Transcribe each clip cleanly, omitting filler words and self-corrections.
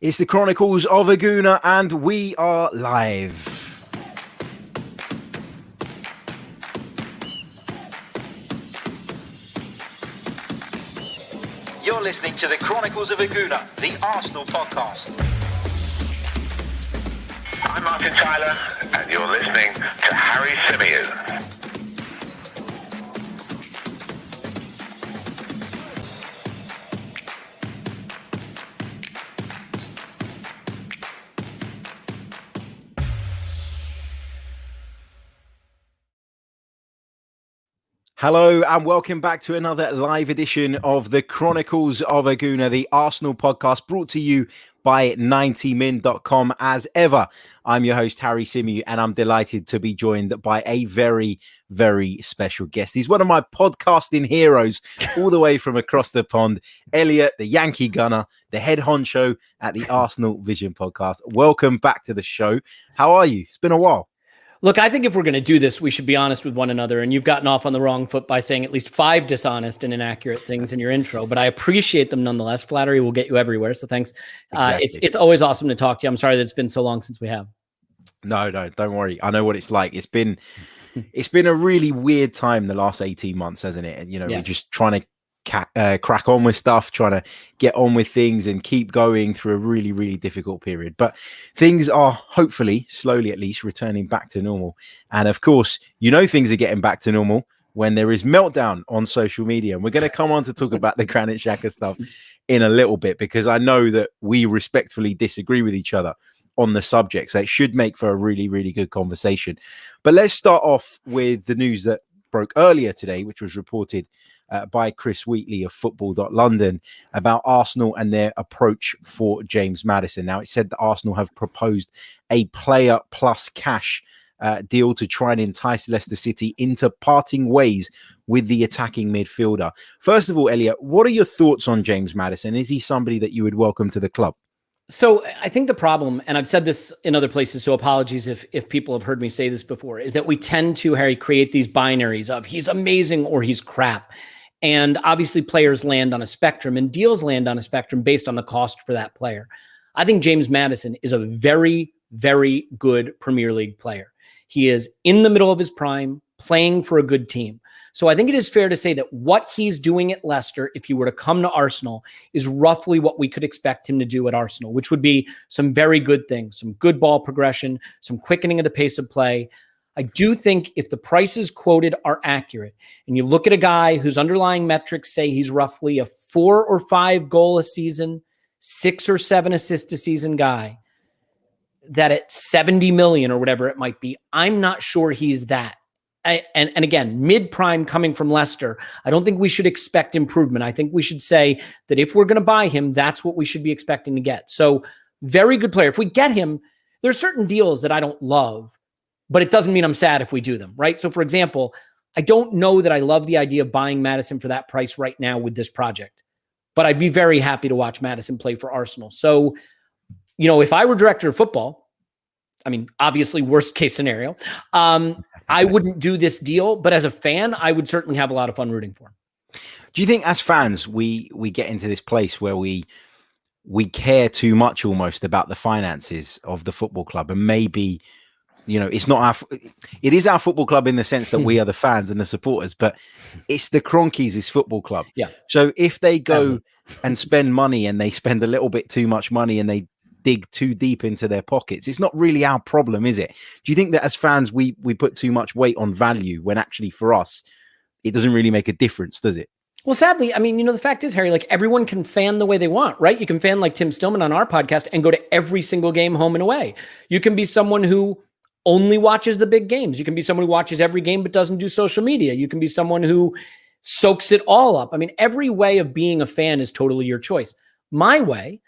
It's the Chronicles of a Gooner, and we are live. You're listening to the Chronicles of a Gooner, the Arsenal podcast. I'm Martin Tyler, and you're listening to Harry Symeou. Hello and welcome back to another live edition of the Chronicles of a Gooner, the Arsenal podcast, brought to you by 90min.com. As ever, I'm your host, Harry Symeou, and I'm delighted to be joined by a very, very special guest. He's one of my podcasting heroes all the way from across the pond, Elliott, the Yankee gunner, the head honcho at the Arsenal Vision podcast. Welcome back to the show. How are you? It's been a while. Look, I think if we're going to do this, we should be honest with one another. And you've gotten off on the wrong foot by saying at least 5 dishonest and inaccurate things in your intro, but I appreciate them nonetheless. Flattery will get you everywhere. So thanks. Exactly. It's always awesome to talk to you. I'm sorry that it's been so long since we have. No, don't worry. I know what it's like. It's been a really weird time the last 18 months, hasn't it? And, we're just trying to crack on with stuff, trying to get on with things and keep going through a really, really difficult period. But things are hopefully, slowly at least, returning back to normal. And of course, things are getting back to normal when there is meltdown on social media. And we're going to come on to talk about the Granit Xhaka stuff in a little bit, because I know that we respectfully disagree with each other on the subject. So it should make for a really, really good conversation. But let's start off with the news that broke earlier today, which was reported by Chris Wheatley of Football.London about Arsenal and their approach for James Maddison. Now, it said that Arsenal have proposed a player plus cash deal to try and entice Leicester City into parting ways with the attacking midfielder. First of all, Elliott, what are your thoughts on James Maddison? Is he somebody that you would welcome to the club? So I think the problem, and I've said this in other places, so apologies if people have heard me say this before, is that we tend to, Harry, create these binaries of he's amazing or he's crap. And obviously players land on a spectrum and deals land on a spectrum based on the cost for that player. I think James Maddison is a very, very good Premier League player. He is in the middle of his prime, playing for a good team. So I think it is fair to say that what he's doing at Leicester, if he were to come to Arsenal, is roughly what we could expect him to do at Arsenal, which would be some very good things, some good ball progression, some quickening of the pace of play. I do think if the prices quoted are accurate, and you look at a guy whose underlying metrics say he's roughly a 4 or 5 goal a season, 6 or 7 assist a season guy, that at 70 million or whatever it might be, I'm not sure he's that. And again, mid-prime coming from Leicester, I don't think we should expect improvement. I think we should say that if we're going to buy him, that's what we should be expecting to get. So very good player. If we get him, there's certain deals that I don't love, but it doesn't mean I'm sad if we do them, right? So for example, I don't know that I love the idea of buying Maddison for that price right now with this project, but I'd be very happy to watch Maddison play for Arsenal. So, if I were director of football, I mean, obviously worst case scenario, I wouldn't do this deal, but as a fan, I would certainly have a lot of fun rooting for him. Do you think as fans, we get into this place where we care too much almost about the finances of the football club, and maybe it is our football club in the sense that we are the fans and the supporters, but it's the Cronkies' football club. Yeah. So if they go and spend money and they spend a little bit too much money and they dig too deep into their pockets, it's not really our problem, is it? Do you think that as fans, we put too much weight on value when actually for us, it doesn't really make a difference, does it? Well, sadly, I mean, the fact is, Harry, like everyone can fan the way they want, right? You can fan like Tim Stillman on our podcast and go to every single game home and away. You can be someone who only watches the big games. You can be someone who watches every game but doesn't do social media. You can be someone who soaks it all up. I mean, every way of being a fan is totally your choice. My way,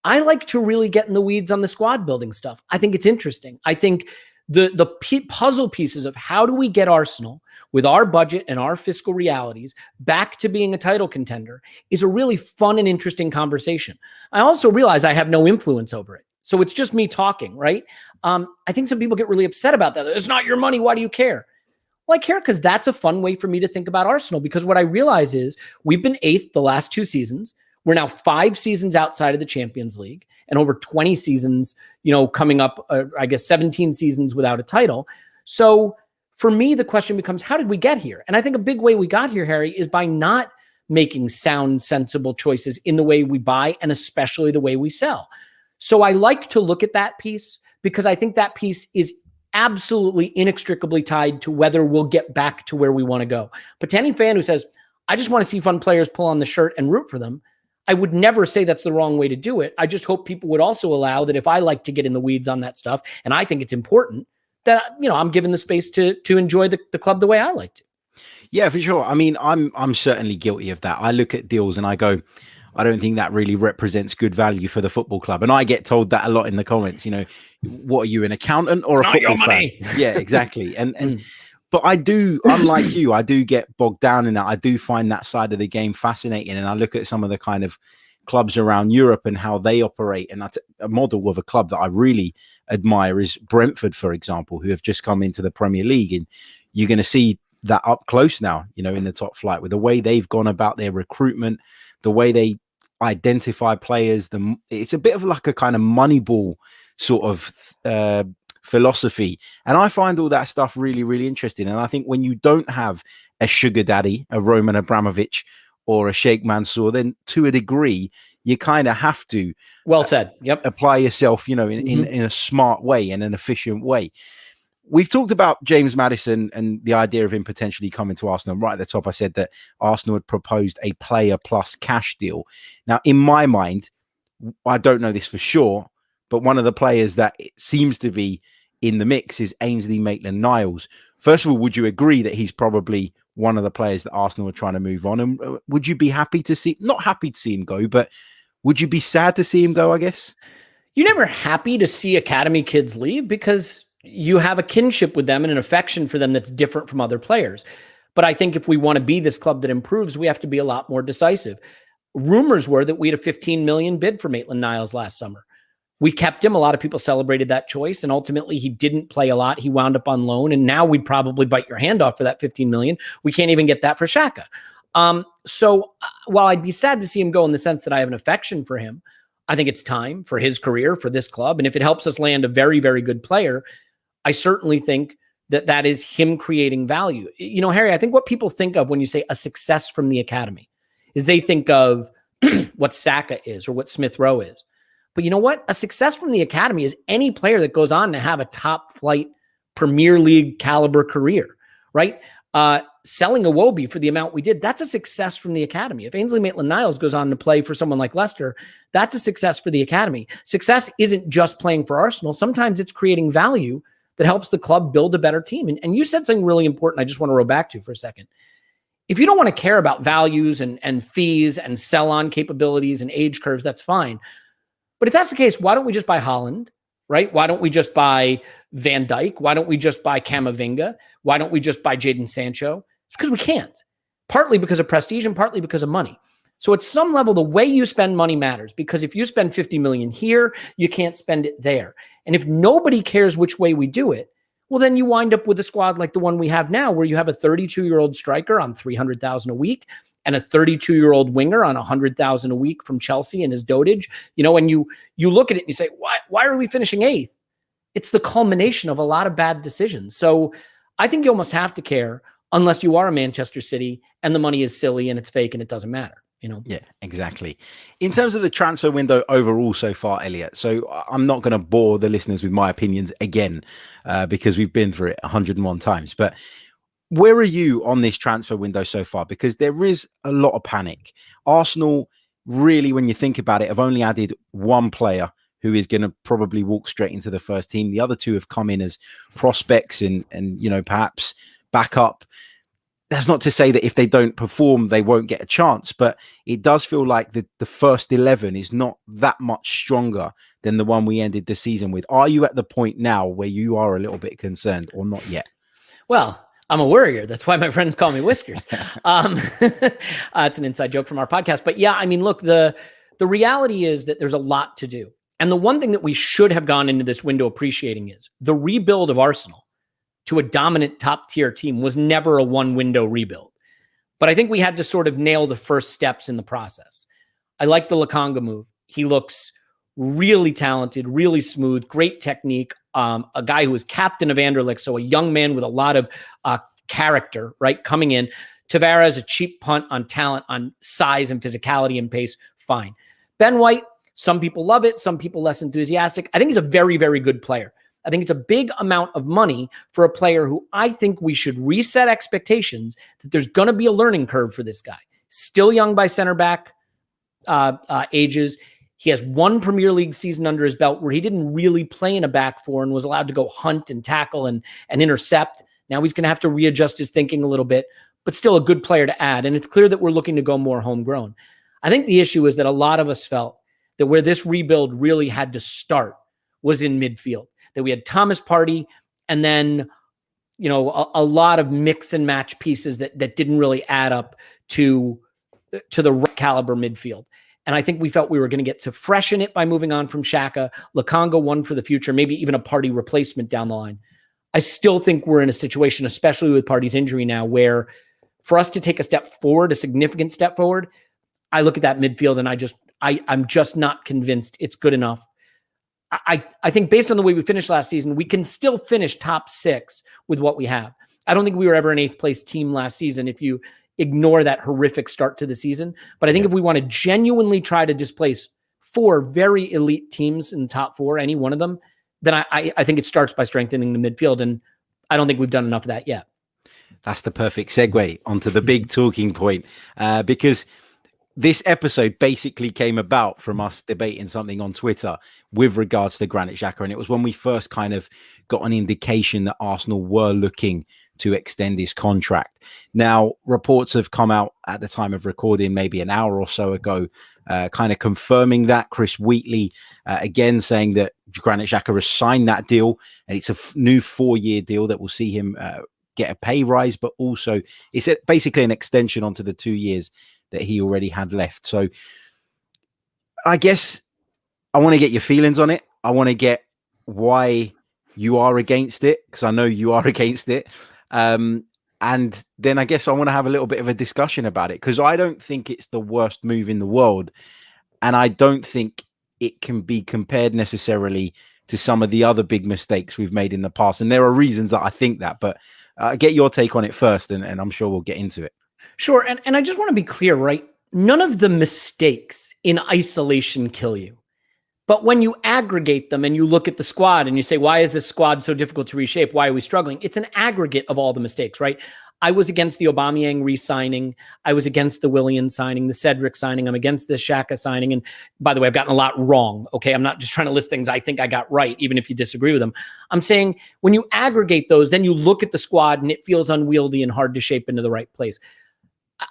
I like to really get in the weeds on the squad building stuff. I think it's interesting. I think the puzzle pieces of how do we get Arsenal with our budget and our fiscal realities back to being a title contender is a really fun and interesting conversation. I also realize I have no influence over it. So it's just me talking, right? I think some people get really upset about that. It's not your money. Why do you care? Well, I care because that's a fun way for me to think about Arsenal, because what I realize is we've been 8th the last 2 seasons. We're now 5 seasons outside of the Champions League and over 20 seasons, coming up, 17 seasons without a title. So for me, the question becomes, how did we get here? And I think a big way we got here, Harry, is by not making sound, sensible choices in the way we buy and especially the way we sell. So I like to look at that piece because I think that piece is absolutely inextricably tied to whether we'll get back to where we want to go. But to any fan who says, I just want to see fun players pull on the shirt and root for them, I would never say that's the wrong way to do it. I just hope people would also allow that if I like to get in the weeds on that stuff, and I think it's important, that, I'm given the space to enjoy the club the way I like to. Yeah, for sure. I mean, I'm certainly guilty of that. I look at deals and I go, I don't think that really represents good value for the football club. And I get told that a lot in the comments, what are you, an accountant or a football fan? Yeah, exactly. And but I do, unlike you, I do get bogged down in that. I do find that side of the game fascinating. And I look at some of the kind of clubs around Europe and how they operate. And that's a model of a club that I really admire is Brentford, for example, who have just come into the Premier League. And you're going to see that up close now, in the top flight with the way they've gone about their recruitment, the way they identify players. It's a bit of like a kind of Moneyball sort of philosophy. And I find all that stuff really, really interesting. And I think when you don't have a sugar daddy, a Roman Abramovich or a Sheikh Mansour, then to a degree, you kind of have to well said. Yep. Apply yourself, in a smart way and an efficient way. We've talked about James Maddison and the idea of him potentially coming to Arsenal. Right at the top, I said that Arsenal had proposed a player plus cash deal. Now, in my mind, I don't know this for sure, but one of the players that it seems to be in the mix is Ainsley Maitland-Niles. First of all, would you agree that he's probably one of the players that Arsenal are trying to move on? And would you be happy to see, not happy to see him go, but would you be sad to see him go, I guess? You're never happy to see academy kids leave because you have a kinship with them and an affection for them that's different from other players. But I think if we want to be this club that improves, we have to be a lot more decisive. Rumors were that we had a 15 million bid for Maitland-Niles last summer. We kept him. A lot of people celebrated that choice, and ultimately he didn't play a lot. He wound up on loan, and now we'd probably bite your hand off for that 15 million. We can't even get that for Xhaka. So while I'd be sad to see him go in the sense that I have an affection for him, I think it's time for his career, for this club. And if it helps us land a very, very good player, I certainly think that is him creating value. Harry, I think what people think of when you say a success from the academy is they think of what Saka is or what Smith Rowe is. But you know what? A success from the academy is any player that goes on to have a top flight Premier League caliber career, right? Selling Iwobi for the amount we did, that's a success from the academy. If Ainsley Maitland-Niles goes on to play for someone like Leicester, that's a success for the academy. Success isn't just playing for Arsenal. Sometimes it's creating value that helps the club build a better team. And you said something really important I just want to roll back to for a second. If you don't want to care about values and fees and sell-on capabilities and age curves, that's fine. But if that's the case, why don't we just buy Haaland, right? Why don't we just buy Van Dijk? Why don't we just buy Camavinga? Why don't we just buy Jadon Sancho? It's because we can't. Partly because of prestige and partly because of money. So at some level, the way you spend money matters, because if you spend 50 million here, you can't spend it there. And if nobody cares which way we do it, well, then you wind up with a squad like the one we have now, where you have a 32-year-old striker on $300,000 a week and a 32-year-old winger on $100,000 a week from Chelsea and his dotage. And you look at it and you say, why are we finishing 8th? It's the culmination of a lot of bad decisions. So I think you almost have to care unless you are a Manchester City and the money is silly and it's fake and it doesn't matter. Yeah, exactly. In terms of the transfer window overall so far, Elliott, so I'm not going to bore the listeners with my opinions again because we've been through it 101 times. But where are you on this transfer window so far? Because there is a lot of panic. Arsenal, really, when you think about it, have only added one player who is going to probably walk straight into the first team. The other two have come in as prospects and perhaps backup. That's not to say that if they don't perform, they won't get a chance, but it does feel like the first 11 is not that much stronger than the one we ended the season with. Are you at the point now where you are a little bit concerned or not yet? Well, I'm a worrier. That's why my friends call me Whiskers. It's an inside joke from our podcast. But yeah, I mean, look, the reality is that there's a lot to do. And the one thing that we should have gone into this window appreciating is the rebuild of Arsenal to a dominant top tier team was never a one window rebuild. But I think we had to sort of nail the first steps in the process. I like the Lokonga move. He looks really talented, really smooth, great technique. A guy who was captain of Anderlecht, so a young man with a lot of character, right, coming in. Tavares, a cheap punt on talent, on size and physicality and pace, fine. Ben White, some people love it, some people less enthusiastic. I think he's a very, very good player. I think it's a big amount of money for a player who I think we should reset expectations that there's going to be a learning curve for this guy. Still young by center back ages. He has one Premier League season under his belt where he didn't really play in a back four and was allowed to go hunt and tackle and intercept. Now he's going to have to readjust his thinking a little bit, but still a good player to add. And it's clear that we're looking to go more homegrown. I think the issue is that a lot of us felt that where this rebuild really had to start was in midfield, that we had Thomas Partey and then, you know, a lot of mix and match pieces that didn't really add up to the right caliber midfield. And I think we felt we were going to get to freshen it by moving on from Xhaka, Lokonga one for the future, maybe even a Partey replacement down the line. I still think we're in a situation, especially with Partey's injury now, where for us to take a step forward, a significant step forward, I look at that midfield and I'm just not convinced it's good enough. I think based on the way we finished last season, we can still finish top 6 with what we have. I don't think we were ever an 8th place team last season if you ignore that horrific start to the season. But I think if we want to genuinely try to displace 4 very elite teams in the top 4, any one of them, then I think it starts by strengthening the midfield. And I don't think we've done enough of that yet. That's the perfect segue onto the big talking point, because this episode basically came about from us debating something on Twitter with regards to Granit Xhaka. And it was when we first kind of got an indication that Arsenal were looking to extend his contract. Now, reports have come out at the time of recording, maybe an hour or so ago, kind of confirming that. Chris Wheatley, again, saying that Granit Xhaka has signed that deal, and it's a new 4-year deal that will see him get a pay rise, but also it's basically an extension onto the 2 years that he already had left. So I guess I want to get your feelings on it. I want to get why you are against it, because I know you are against it. And then I guess I want to have a little bit of a discussion about it, because I don't think it's the worst move in the world. And I don't think it can be compared necessarily to some of the other big mistakes we've made in the past. And there are reasons that I think that, but get your take on it first, and I'm sure we'll get into it. Sure. And I just want to be clear, right? None of the mistakes in isolation kill you. But when you aggregate them and you look at the squad and you say, why is this squad so difficult to reshape? Why are we struggling? It's an aggregate of all the mistakes, right? I was against the Aubameyang re-signing. I was against the Willian signing, the Cedric signing. I'm against the Xhaka signing. And by the way, I've gotten a lot wrong. Okay. I'm not just trying to list things I think I got right, even if you disagree with them. I'm saying when you aggregate those, then you look at the squad and it feels unwieldy and hard to shape into the right place.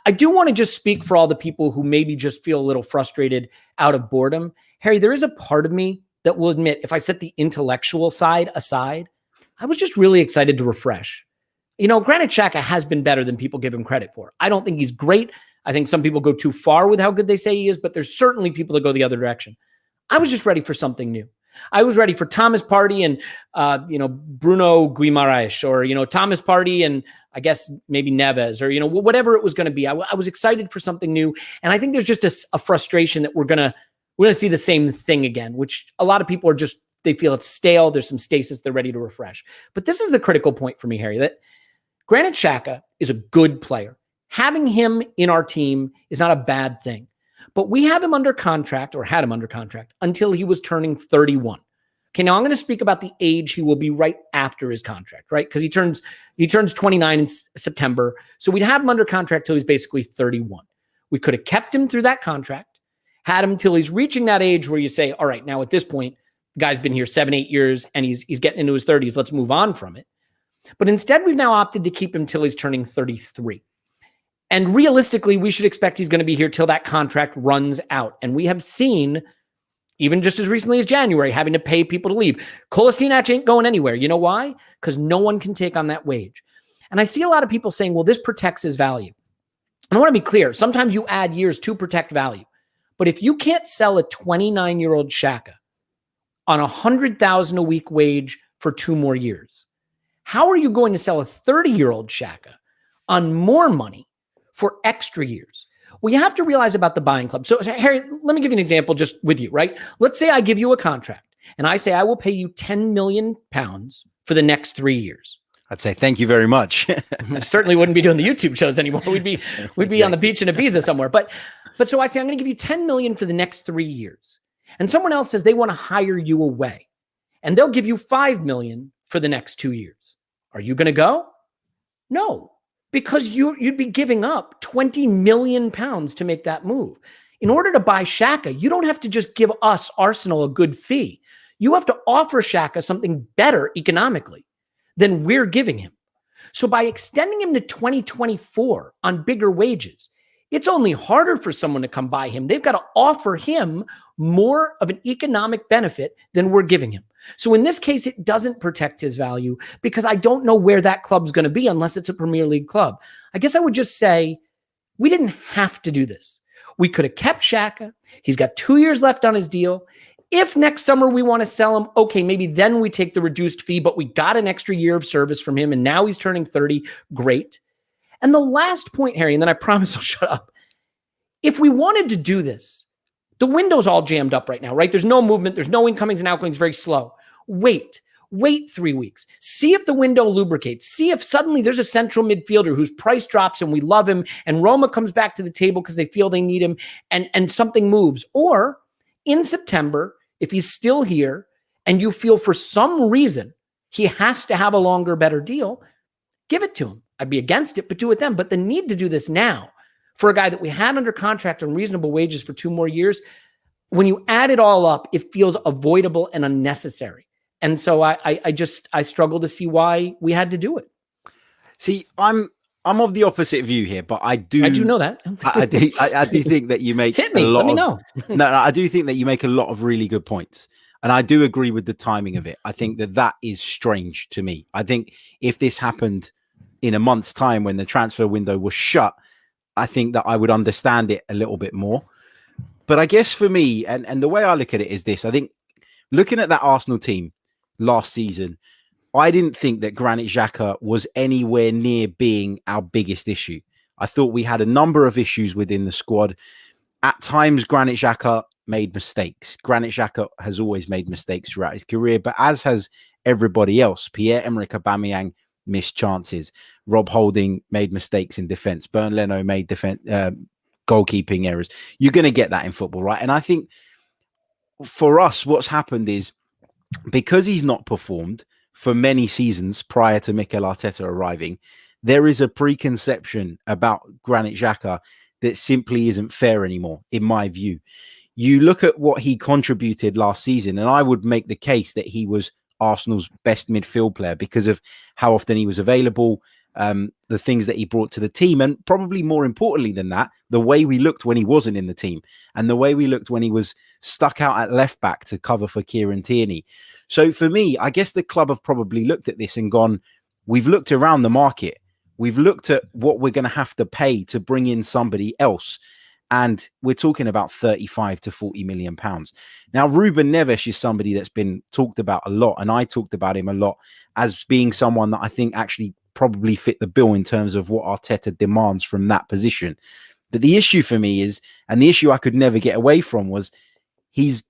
I do want to just speak for all the people who maybe just feel a little frustrated out of boredom. Harry, there is a part of me that will admit, if I set the intellectual side aside, I was just really excited to refresh. You know, Granit Xhaka has been better than people give him credit for. I don't think he's great. I think some people go too far with how good they say he is, but there's certainly people that go the other direction. I was just ready for something new. I was ready for Thomas Partey and, Bruno Guimaraes, or, Thomas Partey and I guess maybe Neves, or, whatever it was going to be. I was excited for something new. And I think there's just a frustration that we're going to see the same thing again, which a lot of people are they feel it's stale. There's some stasis. They're ready to refresh. But this is the critical point for me, Harry, that Granit Xhaka is a good player. Having him in our team is not a bad thing. But we have him under contract, or had him under contract, until he was turning 31. Okay, now I'm going to speak about the age he will be right after his contract, right? Because he turns 29 in September. So we'd have him under contract till he's basically 31. We could have kept him through that contract, had him till he's reaching that age where you say, all right, now at this point, the guy's been here 7-8 years and he's getting into his 30s. Let's move on from it. But instead, we've now opted to keep him till he's turning 33. And realistically, we should expect he's going to be here till that contract runs out. And we have seen, even just as recently as January, having to pay people to leave. Kolasinac ain't going anywhere. You know why? Because no one can take on that wage. And I see a lot of people saying, well, this protects his value. And I want to be clear. Sometimes you add years to protect value. But if you can't sell a 29-year-old Xhaka on $100,000 a week wage for 2 more years, how are you going to sell a 30-year-old Xhaka on more money for extra years? What you have to realize about the buying club. So Harry, let me give you an example just with you, right? Let's say I give you a contract and I say I will pay you £10 million for the next 3 years. I'd say thank you very much. Certainly wouldn't be doing the YouTube shows anymore. We'd be exactly on the beach in Ibiza somewhere. But so I say, I'm going to give you 10 million for the next 3 years. And someone else says they want to hire you away and they'll give you 5 million for the next 2 years. Are you going to go? No, because you'd be giving up 20 million pounds to make that move. In order to buy Xhaka, you don't have to just give us, Arsenal, a good fee. You have to offer Xhaka something better economically than we're giving him. So by extending him to 2024 on bigger wages, it's only harder for someone to come buy him. They've got to offer him more of an economic benefit than we're giving him. So in this case, it doesn't protect his value because I don't know where that club's going to be unless it's a Premier League club. I guess I would just say we didn't have to do this. We could have kept Xhaka. He's got 2 years left on his deal. If next summer we want to sell him, okay, maybe then we take the reduced fee, but we got an extra year of service from him and now he's turning 30. Great. And the last point, Harry, and then I promise I'll shut up. If we wanted to do this, the window's all jammed up right now, right? There's no movement. There's no incomings and outgoings, very slow. Wait 3 weeks. See if the window lubricates. See if suddenly there's a central midfielder whose price drops and we love him and Roma comes back to the table because they feel they need him and something moves. Or in September, if he's still here and you feel for some reason he has to have a longer, better deal, give it to him. I'd be against it, but do it then. But the need to do this now for a guy that we had under contract on reasonable wages for 2 more years, when you add it all up, it feels avoidable and unnecessary. And so I struggle to see why we had to do it. See, I'm of the opposite view here, but I do know that. I do think that you make Hit me. a lot Let me of know. no, I do think that you make a lot of really good points. And I do agree with the timing of it. I think that is strange to me. I think if this happened in a month's time when the transfer window was shut, I think that I would understand it a little bit more. But I guess for me, and the way I look at it is this, I think looking at that Arsenal team last season, I didn't think that Granit Xhaka was anywhere near being our biggest issue. I thought we had a number of issues within the squad. At times, Granit Xhaka made mistakes. Granit Xhaka has always made mistakes throughout his career, but as has everybody else. Pierre-Emerick Aubameyang missed chances. Rob Holding made mistakes in defense. Bernd Leno made goalkeeping errors. You're going to get that in football, right? And I think for us, what's happened is because he's not performed for many seasons prior to Mikel Arteta arriving, there is a preconception about Granit Xhaka that simply isn't fair anymore, in my view. You look at what he contributed last season, and I would make the case that he was Arsenal's best midfield player because of how often he was available, the things that he brought to the team, and probably more importantly than that, the way we looked when he wasn't in the team and the way we looked when he was stuck out at left back to cover for Kieran Tierney. So for me, I guess the club have probably looked at this and gone, we've looked around the market. We've looked at what we're going to have to pay to bring in somebody else. And we're talking about 35 to 40 million pounds. Now, Ruben Neves is somebody that's been talked about a lot. And I talked about him a lot as being someone that I think actually probably fit the bill in terms of what Arteta demands from that position. But the issue for me is, and the issue I could never get away from was, he's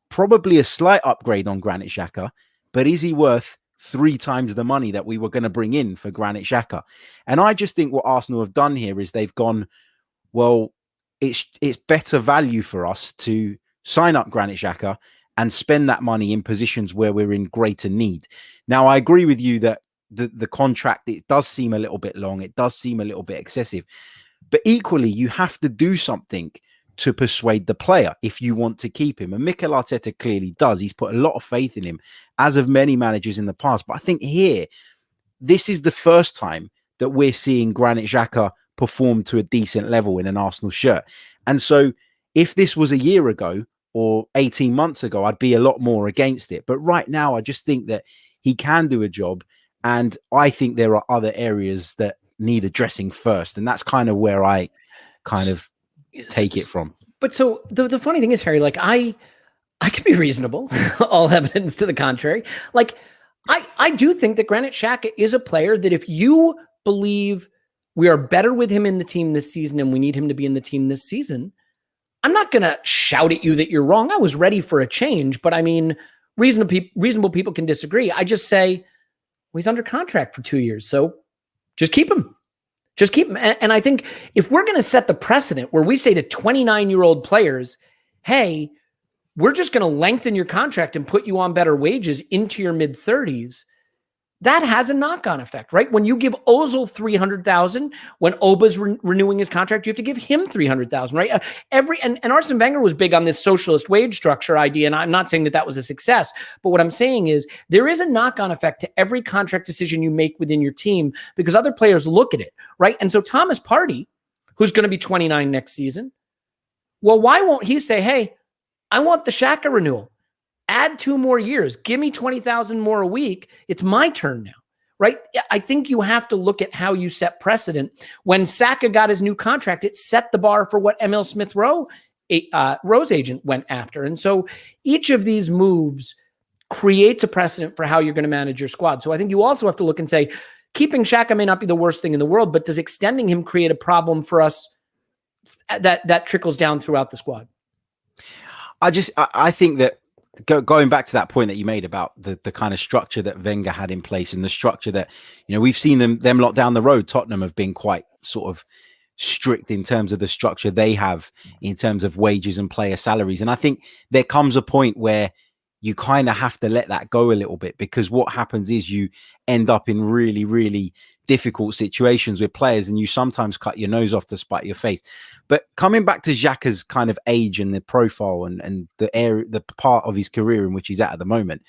probably a slight upgrade on Granit Xhaka, but is he worth 3 times the money that we were going to bring in for Granit Xhaka? And I just think what Arsenal have done here is they've gone, well, it's better value for us to sign up Granit Xhaka and spend that money in positions where we're in greater need. Now, I agree with you that the contract, it does seem a little bit long. It does seem a little bit excessive. But equally, you have to do something to persuade the player if you want to keep him. And Mikel Arteta clearly does. He's put a lot of faith in him, as have many managers in the past. But I think here, this is the first time that we're seeing Granit Xhaka perform to a decent level in an Arsenal shirt. And so if this was a year ago or 18 months ago, I'd be a lot more against it. But right now, I just think that he can do a job. And I think there are other areas that need addressing first. And that's kind of where I kind of take it from. But so the funny thing is, Harry, like I can be reasonable, all evidence to the contrary. Like I do think that Granit Xhaka is a player that if you believe we are better with him in the team this season and we need him to be in the team this season, I'm not going to shout at you that you're wrong. I was ready for a change, but I mean, reasonable people can disagree. I just say, well, he's under contract for 2 years, so just keep him. Just keep him. And I think if we're going to set the precedent where we say to 29-year-old players, hey, we're just going to lengthen your contract and put you on better wages into your mid-30s, that has a knock-on effect, right? When you give Ozil $300,000, when Oba's renewing his contract, you have to give him $300,000, right? And Arsene Wenger was big on this socialist wage structure idea, and I'm not saying that was a success, but what I'm saying is there is a knock-on effect to every contract decision you make within your team because other players look at it, right? And so Thomas Partey, who's going to be 29 next season, well, why won't he say, hey, I want the Xhaka renewal. Add 2 more years. Give me 20,000 more a week. It's my turn now, right? I think you have to look at how you set precedent. When Saka got his new contract, it set the bar for what Emil Smith-Rowe's agent went after. And so each of these moves creates a precedent for how you're going to manage your squad. So I think you also have to look and say, keeping Xhaka may not be the worst thing in the world, but does extending him create a problem for us that trickles down throughout the squad? I think that going back to that point that you made about the kind of structure that Wenger had in place and the structure that, we've seen them lot down the road. Tottenham have been quite sort of strict in terms of the structure they have in terms of wages and player salaries. And I think there comes a point where you kind of have to let that go a little bit, because what happens is you end up in really, really difficult situations with players and you sometimes cut your nose off to spite your face. But coming back to Xhaka's kind of age and the profile and the part of his career in which he's at the moment,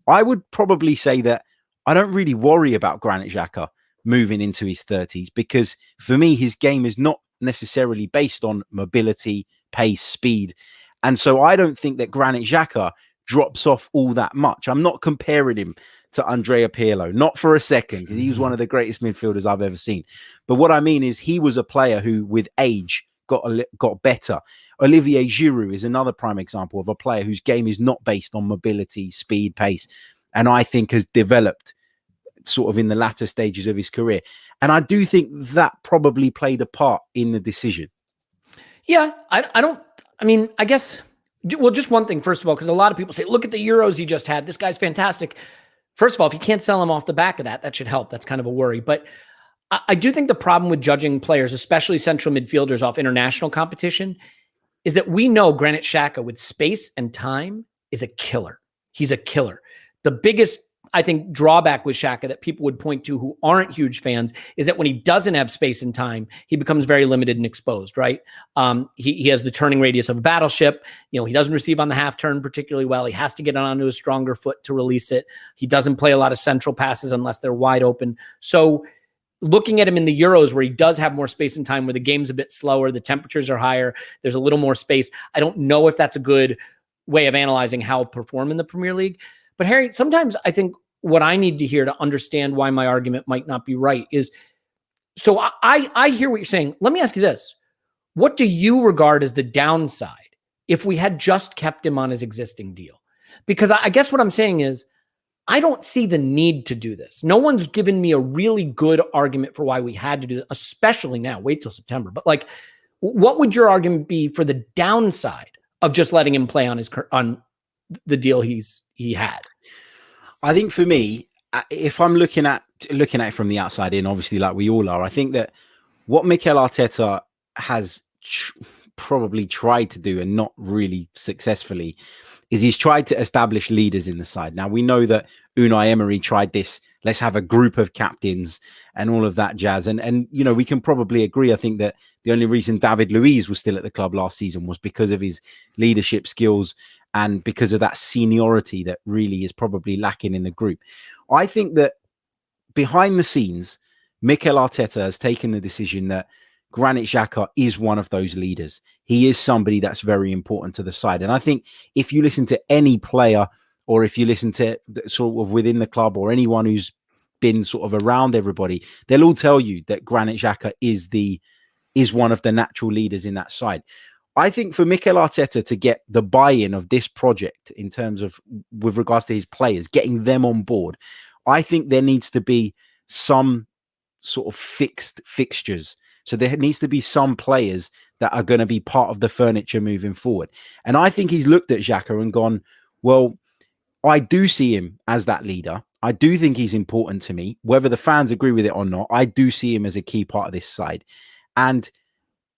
I would probably say that I don't really worry about Granit Xhaka moving into his 30s, because for me, his game is not necessarily based on mobility, pace, speed. And so I don't think that Granit Xhaka drops off all that much. I'm not comparing him to Andrea Pirlo, not for a second, because he was one of the greatest midfielders I've ever seen. But what I mean is he was a player who, with age, got better. Olivier Giroud is another prime example of a player whose game is not based on mobility, speed, pace, and I think has developed sort of in the latter stages of his career. And I do think that probably played a part in the decision. Yeah, I guess, well, just one thing, first of all, because a lot of people say, look at the Euros he just had. This guy's fantastic. First of all, if you can't sell him off the back of that, that should help. That's kind of a worry. But I do think the problem with judging players, especially central midfielders, off international competition, is that we know Granit Xhaka with space and time is a killer. He's a killer. The biggest, I think, drawback with Xhaka that people would point to who aren't huge fans is that when he doesn't have space and time, he becomes very limited and exposed, right? He has the turning radius of a battleship. He doesn't receive on the half turn particularly well. He has to get onto a stronger foot to release it. He doesn't play a lot of central passes unless they're wide open. So looking at him in the Euros where he does have more space and time, where the game's a bit slower, the temperatures are higher, there's a little more space. I don't know if that's a good way of analyzing how he'll perform in the Premier League. But Harry, sometimes I think what I need to hear to understand why my argument might not be right is, so I hear what you're saying. Let me ask you this. What do you regard as the downside if we had just kept him on his existing deal? Because I guess what I'm saying is, I don't see the need to do this. No one's given me a really good argument for why we had to do this, especially now. Wait till September. But what would your argument be for the downside of just letting him play on the deal he had? I think for me, if I'm looking at it from the outside in, obviously, like we all are, I think that what Mikel Arteta has probably tried to do, and not really successfully, is he's tried to establish leaders in the side. Now, we know that Unai Emery tried this, let's have a group of captains and all of that jazz. And we can probably agree, I think, that the only reason David Luiz was still at the club last season was because of his leadership skills and because of that seniority that really is probably lacking in the group. I think that behind the scenes, Mikel Arteta has taken the decision that Granit Xhaka is one of those leaders. He is somebody that's very important to the side. And I think if you listen to any player, or if you listen to sort of within the club, or anyone who's been sort of around everybody, they'll all tell you that Granit Xhaka is one of the natural leaders in that side. I think for Mikel Arteta to get the buy-in of this project in terms of, with regards to his players, getting them on board, I think there needs to be some sort of fixed fixtures. So there needs to be some players that are going to be part of the furniture moving forward. And I think he's looked at Xhaka and gone, well, I do see him as that leader. I do think he's important to me. Whether the fans agree with it or not, I do see him as a key part of this side. And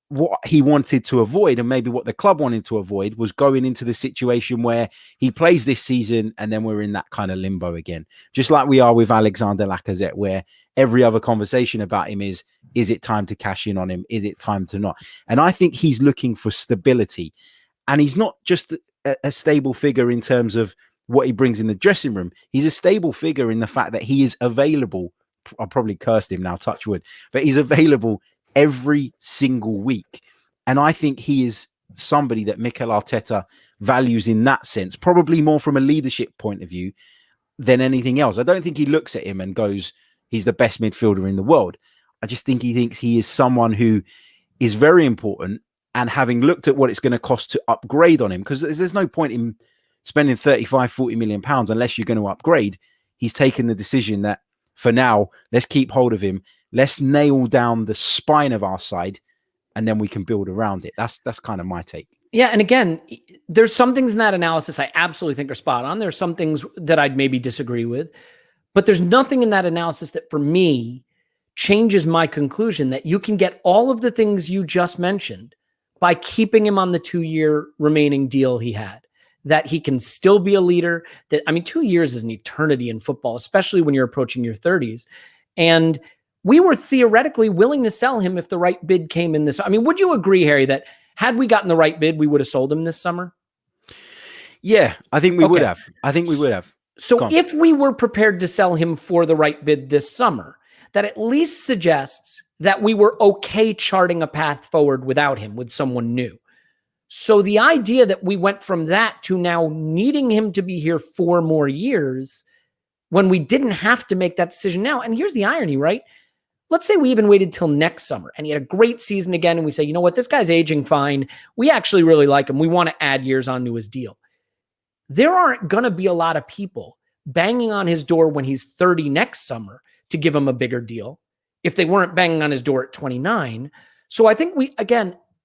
what he wanted to avoid, and maybe what the club wanted to avoid, was going into the situation where he plays this season and then we're in that kind of limbo again. Just like we are with Alexander Lacazette, where every other conversation about him is it time to cash in on him? Is it time to not? And I think he's looking for stability. And he's not just a stable figure in terms of what he brings in the dressing room. He's a stable figure in the fact that he is available. I'll probably cursed him now, touch wood, but he's available every single week. And I think he is somebody that Mikel Arteta values in that sense, probably more from a leadership point of view than anything else. I don't think he looks at him and goes, he's the best midfielder in the world. I just think he thinks he is someone who is very important. And having looked at what it's going to cost to upgrade on him, because there's no point in spending 35, 40 million pounds unless you're going to upgrade. He's taken the decision that for now, let's keep hold of him. Let's nail down the spine of our side, and then we can build around it. That's kind of my take. Yeah, and again, there's some things in that analysis I absolutely think are spot on. There's some things that I'd maybe disagree with, but there's nothing in that analysis that for me changes my conclusion that you can get all of the things you just mentioned by keeping him on the 2-year remaining deal he had. That he can still be a leader. That, I mean, 2 years is an eternity in football, especially when you're approaching your 30s. And we were theoretically willing to sell him if the right bid came in this. I mean, would you agree, Harry, that had we gotten the right bid, we would have sold him this summer? Yeah, I think we would have. I think we would have. So if we were prepared to sell him for the right bid this summer, that at least suggests that we were okay charting a path forward without him, with someone new. So the idea that we went from that to now needing him to be here 4 more years when we didn't have to make that decision now. And here's the irony, right? Let's say we even waited till next summer and he had a great season again. And we say, you know what, this guy's aging fine. We actually really like him. We want to add years onto his deal. There aren't going to be a lot of people banging on his door when he's 30 next summer to give him a bigger deal if they weren't banging on his door at 29. So I think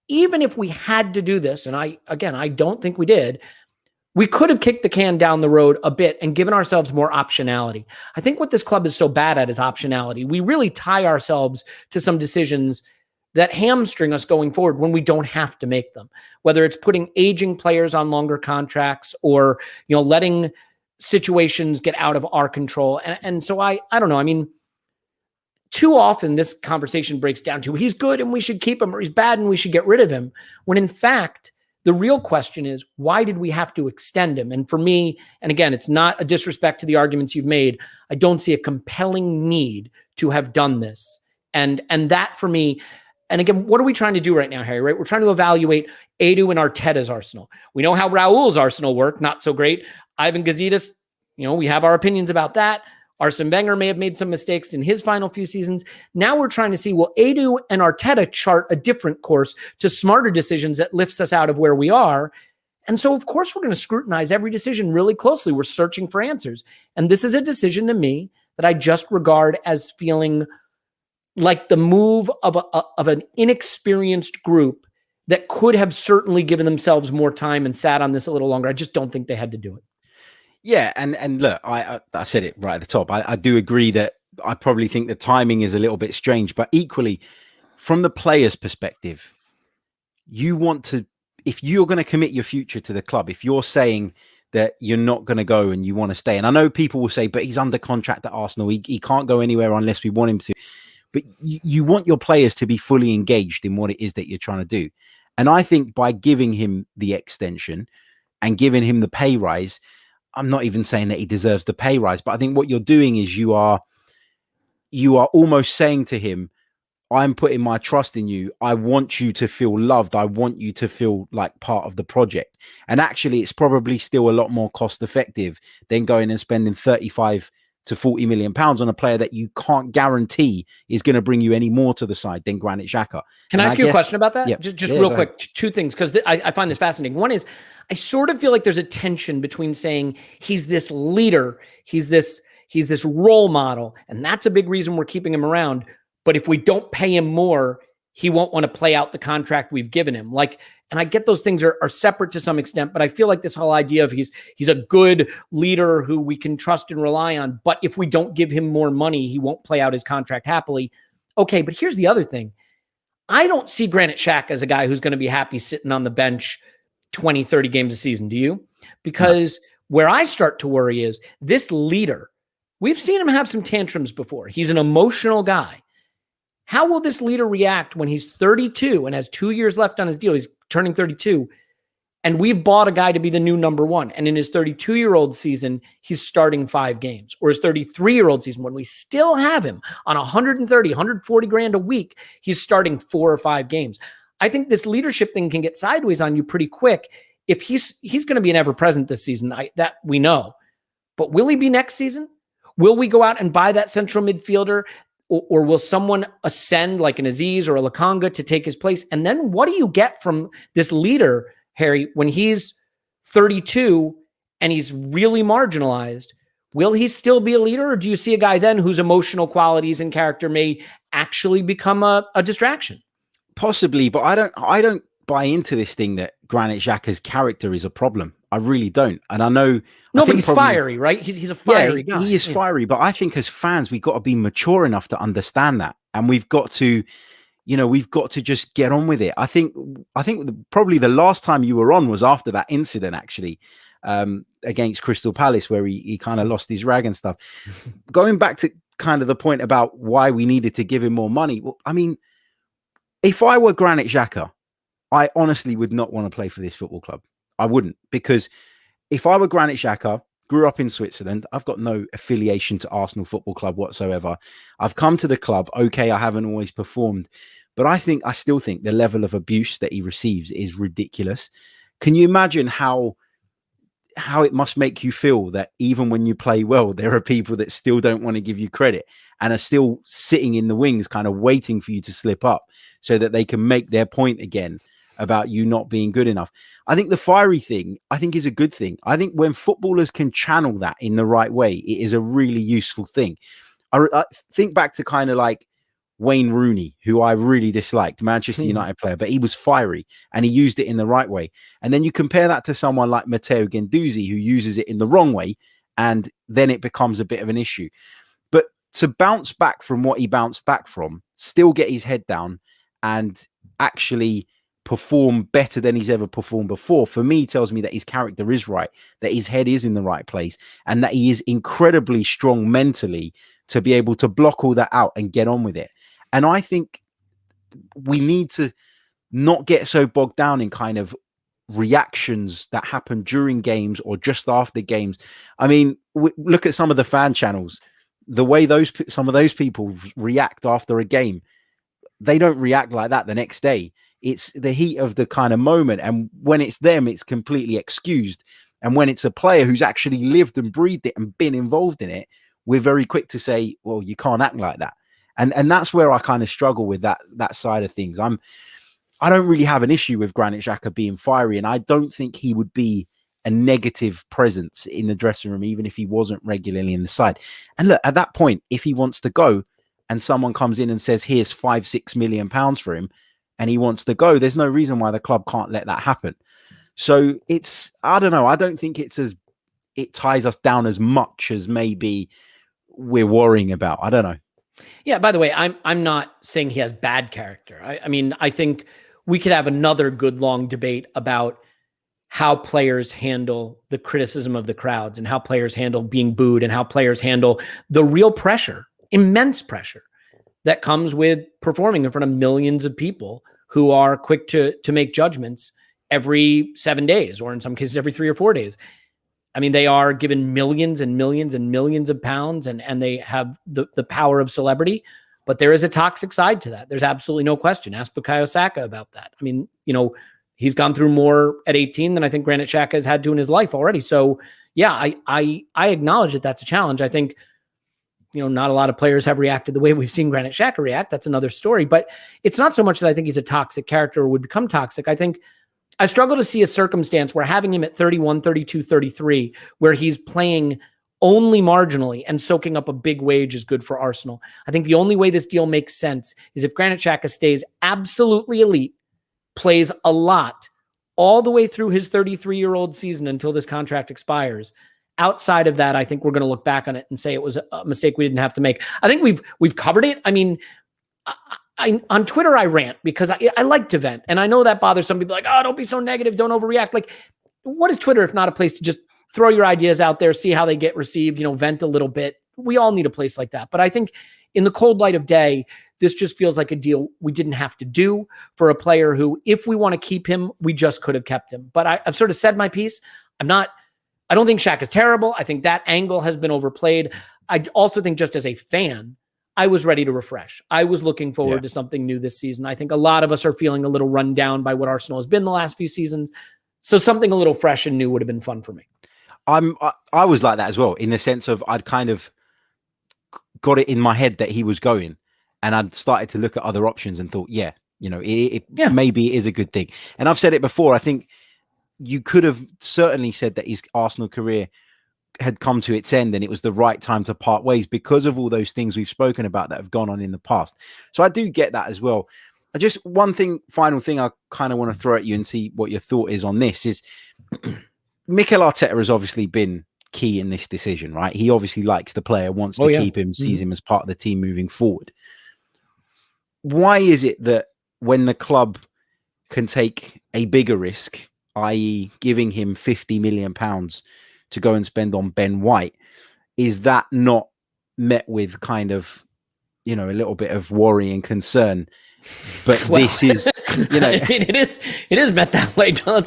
even if we had to do this, and I don't think we did, we could have kicked the can down the road a bit and given ourselves more optionality. I think what this club is so bad at is optionality. We really tie ourselves to some decisions that hamstring us going forward when we don't have to make them, whether it's putting aging players on longer contracts or, letting situations get out of our control. And so I don't know. I mean, too often this conversation breaks down to he's good and we should keep him, or he's bad and we should get rid of him. When in fact, the real question is, why did we have to extend him? And for me, and again, it's not a disrespect to the arguments you've made, I don't see a compelling need to have done this. And that for me, and again, what are we trying to do right now, Harry, right? We're trying to evaluate Edu and Arteta's Arsenal. We know how Raul's Arsenal worked, not so great. Ivan Gazidis, we have our opinions about that. Arsene Wenger may have made some mistakes in his final few seasons. Now we're trying to see, will Edu and Arteta chart a different course to smarter decisions that lifts us out of where we are? And so, of course, we're going to scrutinize every decision really closely. We're searching for answers. And this is a decision to me that I just regard as feeling like the move of an inexperienced group that could have certainly given themselves more time and sat on this a little longer. I just don't think they had to do it. Yeah, and look, I said it right at the top. I do agree that I probably think the timing is a little bit strange, but equally, from the player's perspective, you want to, if you're going to commit your future to the club, if you're saying that you're not going to go and you want to stay, and I know people will say, but he's under contract at Arsenal, he can't go anywhere unless we want him to, but you want your players to be fully engaged in what it is that you're trying to do. And I think by giving him the extension and giving him the pay rise, I'm not even saying that he deserves the pay rise, but I think what you're doing is you are almost saying to him, I'm putting my trust in you. I want you to feel loved. I want you to feel like part of the project. And actually, it's probably still a lot more cost effective than going and spending 35 to 40 million pounds on a player that you can't guarantee is going to bring you any more to the side than Granit Xhaka. Can I ask you a question about that? Yeah, just real quick, 2 things, because I find this fascinating. One is, I sort of feel like there's a tension between saying he's this leader, he's this role model, and that's a big reason we're keeping him around. But if we don't pay him more, he won't want to play out the contract we've given him. Like, and I get those things are separate to some extent, but I feel like this whole idea of he's a good leader who we can trust and rely on, but if we don't give him more money, he won't play out his contract happily. Okay, but here's the other thing. I don't see Granit Xhaka as a guy who's going to be happy sitting on the bench 20, 30 games a season. Do you? Because where I start to worry is this leader. We've seen him have some tantrums before. He's an emotional guy. How will this leader react when he's 32 and has 2 years left on his deal? He's turning 32. And we've bought a guy to be the new number one. And in his 32-year-old season, he's starting 5 games. Or his 33-year-old season, when we still have him on 130, 140 grand a week, he's starting 4 or 5 games. I think this leadership thing can get sideways on you pretty quick. If he's going to be an ever-present this season, that we know. But will he be next season? Will we go out and buy that central midfielder? Or will someone ascend like an Aziz or a Lakanga to take his place? And then what do you get from this leader, Harry, when he's 32 and he's really marginalized? Will he still be a leader, or do you see a guy then whose emotional qualities and character may actually become a distraction? Possibly, but I don't buy into this thing that Granit Xhaka's character is a problem. I really don't. And I know... But he's fiery, right? He's a fiery guy. He is fiery, but I think as fans, we've got to be mature enough to understand that. And we've got to, we've got to just get on with it. I think probably the last time you were on was after that incident, actually, against Crystal Palace, where he kind of lost his rag and stuff. Going back to kind of the point about why we needed to give him more money. Well, I mean, if I were Granit Xhaka, I honestly would not want to play for this football club. I wouldn't, because if I were Granit Xhaka, grew up in Switzerland, I've got no affiliation to Arsenal Football Club whatsoever. I've come to the club. Okay, I haven't always performed, but I still think the level of abuse that he receives is ridiculous. Can you imagine how it must make you feel that even when you play well, there are people that still don't want to give you credit and are still sitting in the wings, kind of waiting for you to slip up so that they can make their point again about you not being good enough? I think the fiery thing, I think, is a good thing. I think when footballers can channel that in the right way, it is a really useful thing. I think back to kind of like Wayne Rooney, who I really disliked, Manchester United player, but he was fiery and he used it in the right way. And then you compare that to someone like Matteo Guendouzi, who uses it in the wrong way, and then it becomes a bit of an issue. But to bounce back from what he bounced back from, still get his head down and actually perform better than he's ever performed before, for me, tells me that his character is right, that his head is in the right place, and that he is incredibly strong mentally to be able to block all that out and get on with it. And I think we need to not get so bogged down in kind of reactions that happen during games or just after games. I mean, look at some of the fan channels, the way some of those people react after a game. They don't react like that the next day. It's the heat of the kind of moment. And when it's them, it's completely excused. And when it's a player who's actually lived and breathed it and been involved in it, we're very quick to say, well, you can't act like that. And that's where I kind of struggle with that side of things. I don't really have an issue with Granit Xhaka being fiery, and I don't think he would be a negative presence in the dressing room, even if he wasn't regularly in the side. And look, at that point, if he wants to go and someone comes in and says, here's £5-6 million for him, and he wants to go, there's no reason why the club can't let that happen. So I don't know. I don't think it ties us down as much as maybe we're worrying about. I don't know. Yeah, by the way, I'm not saying he has bad character. I mean, I think we could have another good long debate about how players handle the criticism of the crowds and how players handle being booed and how players handle the real pressure, immense pressure that comes with performing in front of millions of people who are quick to make judgments every 7 days, or in some cases every 3 or 4 days. I mean, they are given millions and millions and millions of pounds, and they have the power of celebrity, but there is a toxic side to that. There's absolutely no question. Ask Bukayo Saka about that. I mean, he's gone through more at 18 than I think Granit Xhaka has had to in his life already. So yeah, I acknowledge that that's a challenge. I think, not a lot of players have reacted the way we've seen Granit Xhaka react. That's another story, but it's not so much that I think he's a toxic character or would become toxic. I think I struggle to see a circumstance where having him at 31, 32, 33, where he's playing only marginally, and soaking up a big wage is good for Arsenal. I think the only way this deal makes sense is if Granit Xhaka stays absolutely elite, plays a lot, all the way through his 33-year-old season until this contract expires. Outside of that, I think we're going to look back on it and say it was a mistake we didn't have to make. I think we've covered it. I mean, I on Twitter, I rant because I like to vent. And I know that bothers some people, like, oh, don't be so negative, don't overreact. Like, what is Twitter if not a place to just throw your ideas out there, see how they get received, vent a little bit. We all need a place like that. But I think in the cold light of day, this just feels like a deal we didn't have to do for a player who, if we want to keep him, we just could have kept him. But I've sort of said my piece. I don't think Shaq is terrible. I think that angle has been overplayed. I also think just as a fan, I was ready to refresh. I was looking forward to something new this season. I think a lot of us are feeling a little run down by what Arsenal has been the last few seasons. So something a little fresh and new would have been fun for me. I was like that as well, in the sense of I'd kind of got it in my head that he was going, and I'd started to look at other options and thought, maybe it is a good thing. And I've said it before. I think you could have certainly said that his Arsenal career had come to its end and it was the right time to part ways because of all those things we've spoken about that have gone on in the past. So I do get that as well. Just final thing I kind of want to throw at you and see what your thought is on this is Mikel Arteta has obviously been key in this decision, right? He obviously likes the player, wants to keep him, sees him as part of the team moving forward. Why is it that when the club can take a bigger risk, i.e. giving him £50 million to go and spend on Ben White, is that not met with kind of, a little bit of worry and concern? But this is, I mean, it is met that way, John.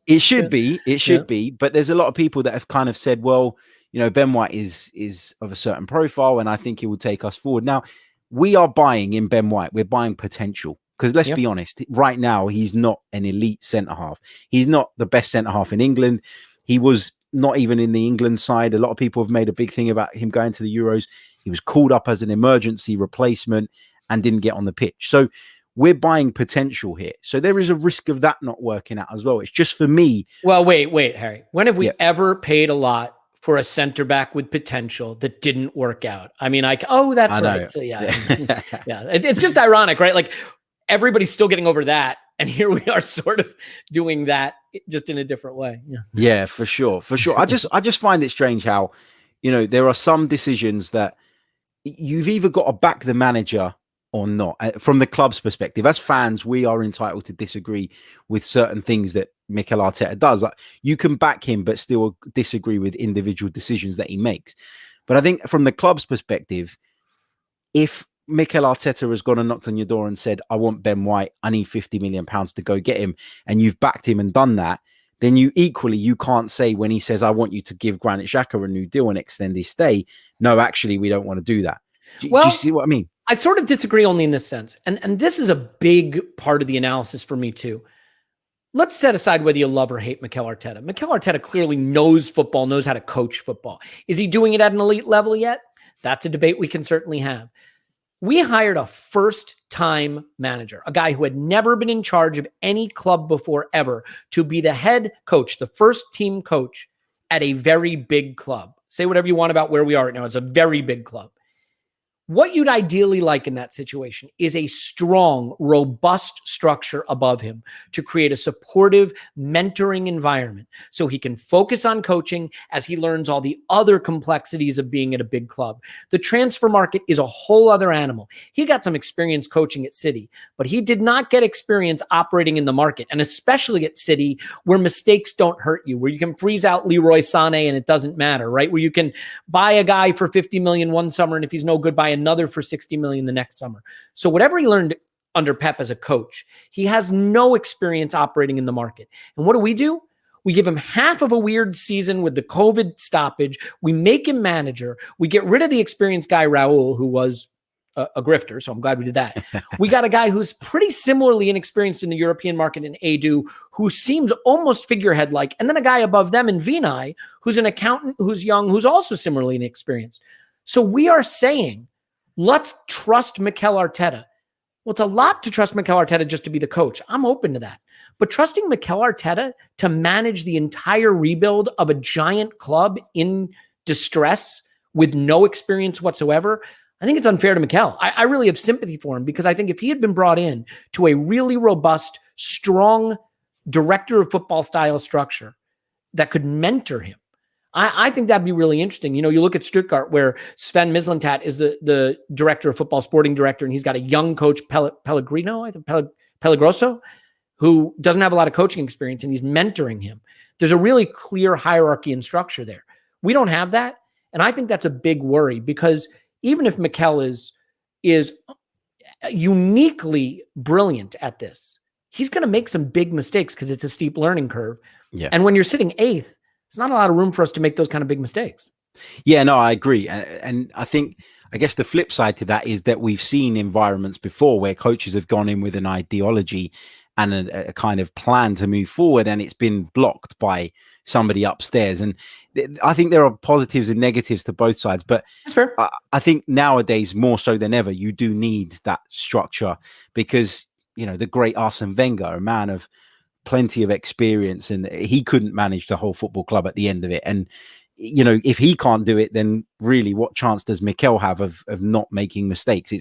It should be, but there's a lot of people that have kind of said, well, Ben White is of a certain profile and I think he will take us forward. Now, we are buying in Ben White. We're buying potential because let's be honest, right now, he's not an elite centre-half. He's not the best centre-half in England. He was not even in the England side. A lot of people have made a big thing about him going to the Euros. He was called up as an emergency replacement and didn't get on the pitch. So we're buying potential here. So there is a risk of that not working out as well. It's just for me. Well, wait, Harry. When have we ever paid a lot for a center back with potential that didn't work out? I mean, that's right. So it's just ironic, right? Like everybody's still getting over that. And here we are sort of doing that just in a different way. Yeah, for sure. I just find it strange how, there are some decisions that you've either got to back the manager or not. From the club's perspective, as fans, we are entitled to disagree with certain things that Mikel Arteta does. Like, you can back him, but still disagree with individual decisions that he makes. But I think from the club's perspective, if Mikel Arteta has gone and knocked on your door and said, I want Ben White, I need £50 million to go get him, and you've backed him and done that, then you can't say when he says, I want you to give Granit Xhaka a new deal and extend his stay, no, actually, we don't want to do that. Do you see what I mean? I sort of disagree only in this sense. And this is a big part of the analysis for me too. Let's set aside whether you love or hate Mikel Arteta. Mikel Arteta clearly knows football, knows how to coach football. Is he doing it at an elite level yet? That's a debate we can certainly have. We hired a first-time manager, a guy who had never been in charge of any club before ever, to be the head coach, the first team coach at a very big club. Say whatever you want about where we are right now. It's a very big club. What you'd ideally like in that situation is a strong, robust structure above him to create a supportive, mentoring environment so he can focus on coaching as he learns all the other complexities of being at a big club. The transfer market is a whole other animal. He got some experience coaching at City, but he did not get experience operating in the market, and especially at City, where mistakes don't hurt you, where you can freeze out Leroy Sané and it doesn't matter, right? Where you can buy a guy for $50 million one summer, and if he's no good, buy another for $60 million the next summer. So whatever he learned under Pep as a coach, he has no experience operating in the market. And what do? We give him half of a weird season with the COVID stoppage. We make him manager. We get rid of the experienced guy, Raul, who was a grifter. So I'm glad we did that. We got a guy who's pretty similarly inexperienced in the European market in Edu, who seems almost figurehead-like. And then a guy above them in Vinay, who's an accountant, who's young, who's also similarly inexperienced. So we are saying, let's trust Mikel Arteta. Well, it's a lot to trust Mikel Arteta just to be the coach. I'm open to that. But trusting Mikel Arteta to manage the entire rebuild of a giant club in distress with no experience whatsoever, I think it's unfair to Mikel. I really have sympathy for him, because I think if he had been brought in to a really robust, strong director of football style structure that could mentor him, I think that'd be really interesting. You look at Stuttgart, where Sven Mislintat is the director of football, sporting director, and he's got a young coach, Pellegrino, I think Pellegrosso, who doesn't have a lot of coaching experience, and he's mentoring him. There's a really clear hierarchy and structure there. We don't have that, and I think that's a big worry, because even if Mikel is uniquely brilliant at this, he's going to make some big mistakes because it's a steep learning curve. Yeah. And when you're sitting 8th, there's not a lot of room for us to make those kind of big mistakes. Yeah, no, I agree. And I guess the flip side to that is that we've seen environments before where coaches have gone in with an ideology and a kind of plan to move forward, and it's been blocked by somebody upstairs. And I think there are positives and negatives to both sides, but that's fair. I think nowadays more so than ever, you do need that structure, because, the great Arsene Wenger, a man of plenty of experience, and he couldn't manage the whole football club at the end of it. And, if he can't do it, then really what chance does Mikel have of not making mistakes?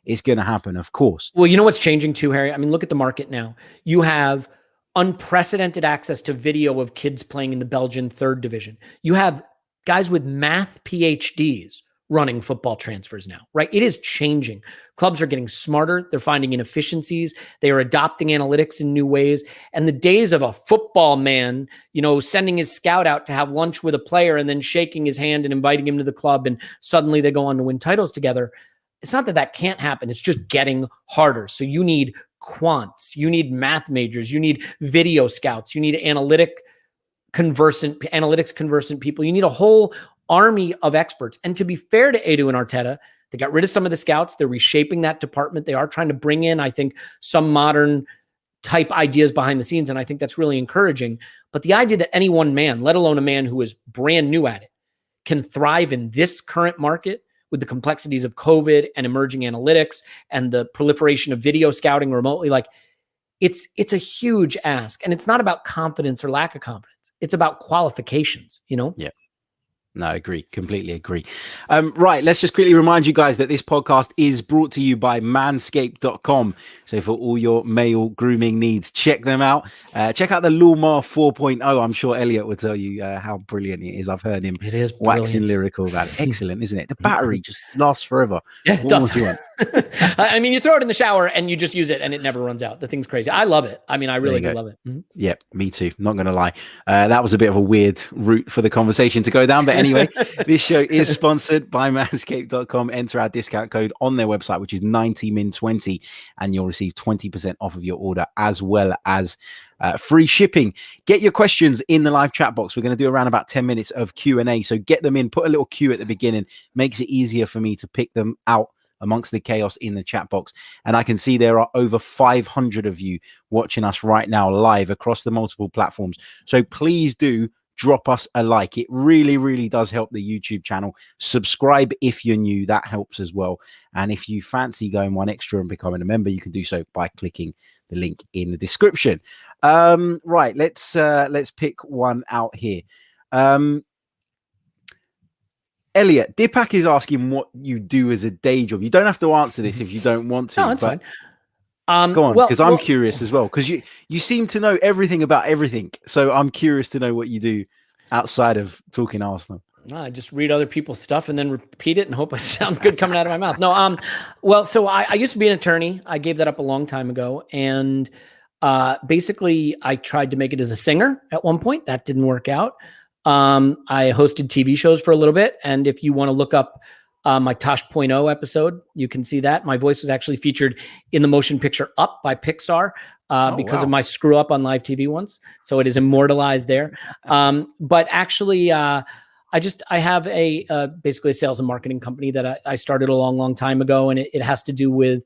It's going to happen, of course. Well, you know what's changing too, Harry? I mean, look at the market now. You have unprecedented access to video of kids playing in the Belgian 3rd division. You have guys with math PhDs running football transfers now, right? It is changing. Clubs are getting smarter. They're finding inefficiencies. They are adopting analytics in new ways. And the days of a football man, sending his scout out to have lunch with a player and then shaking his hand and inviting him to the club, and suddenly they go on to win titles together. It's not that can't happen. It's just getting harder. So you need quants, you need math majors, you need video scouts, you need analytics conversant people. You need a whole army of experts. And to be fair to Edu and Arteta, they got rid of some of the scouts. They're reshaping that department. They are trying to bring in, I think, some modern type ideas behind the scenes. And I think that's really encouraging. But the idea that any one man, let alone a man who is brand new at it, can thrive in this current market with the complexities of COVID and emerging analytics and the proliferation of video scouting remotely, it's a huge ask. And it's not about confidence or lack of confidence. It's about qualifications, Yeah. No, I agree. Completely agree. Right. Let's just quickly remind you guys that this podcast is brought to you by manscaped.com. So for all your male grooming needs, check them out. Check out the Lawnmower 4.0. I'm sure Elliott will tell you how brilliant it is. I've heard him waxing lyrical about it. Excellent, isn't it? The battery just lasts forever. Yeah, it does. I mean, you throw it in the shower and you just use it and it never runs out. The thing's crazy. I love it. I mean, I really do love it. Mm-hmm. Yeah, me too. Not going to lie. That was a bit of a weird route for the conversation to go down. But anyway, this show is sponsored by manscaped.com. Enter our discount code on their website, which is 90min20, and you'll receive 20% off of your order, as well as free shipping. Get your questions in the live chat box. We're going to do around about 10 minutes of Q&A. So get them in, put a little Q at the beginning, makes it easier for me to pick them out amongst the chaos in the chat box. And I can see there are over 500 of you watching us right now live across the multiple platforms. So please do drop us a like. It really, really does help the YouTube channel. Subscribe if you're new. That helps as well. And if you fancy going one extra and becoming a member, you can do so by clicking the link in the description. Right, let's pick one out here. Elliott, Dipak is asking what you do as a day job. You don't have to answer this if you don't want to. No, that's fine. Go on, because I'm curious as well. Because you seem to know everything about everything. So I'm curious to know what you do outside of talking Arsenal. I just read other people's stuff and then repeat it and hope it sounds good coming out of my mouth. No, well, so I used to be an attorney. I gave that up a long time ago. And basically, I tried to make it as a singer at one point. That didn't work out. I hosted TV shows for a little bit. And if you want to look up my Tosh.0 episode, you can see that. My voice was actually featured in the motion picture Up by Pixar because of my screw up on live TV once. So it is immortalized there. But actually, I have basically a sales and marketing company that I started a long time ago. And it has to do with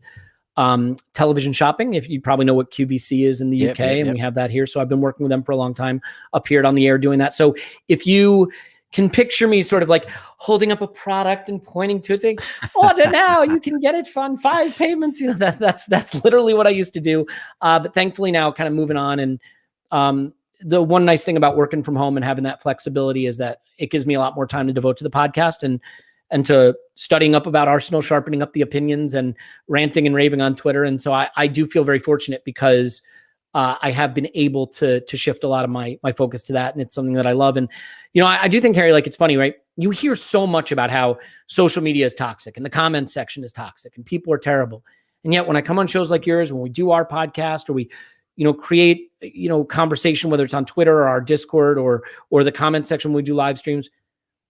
television shopping. If you probably know what QVC is in the UK, and we have that here. So I've been working with them for a long time, appeared on the air doing that. So if you can picture me sort of like holding up a product and pointing to it saying, order now, you can get it on 5 payments. You know, that's literally what I used to do. But thankfully now kind of moving on and the one nice thing about working from home and having that flexibility is that it gives me a lot more time to devote to the podcast and to studying up about Arsenal, sharpening up the opinions and ranting and raving on Twitter. And so I do feel very fortunate because I have been able to shift a lot of my focus to that. And it's something that I love. And, I do think, Harry, like, it's funny, right? You hear so much about how social media is toxic and the comments section is toxic and people are terrible. And yet when I come on shows like yours, when we do our podcast or we, create, conversation, whether it's on Twitter or our Discord or the comment section, when we do live streams,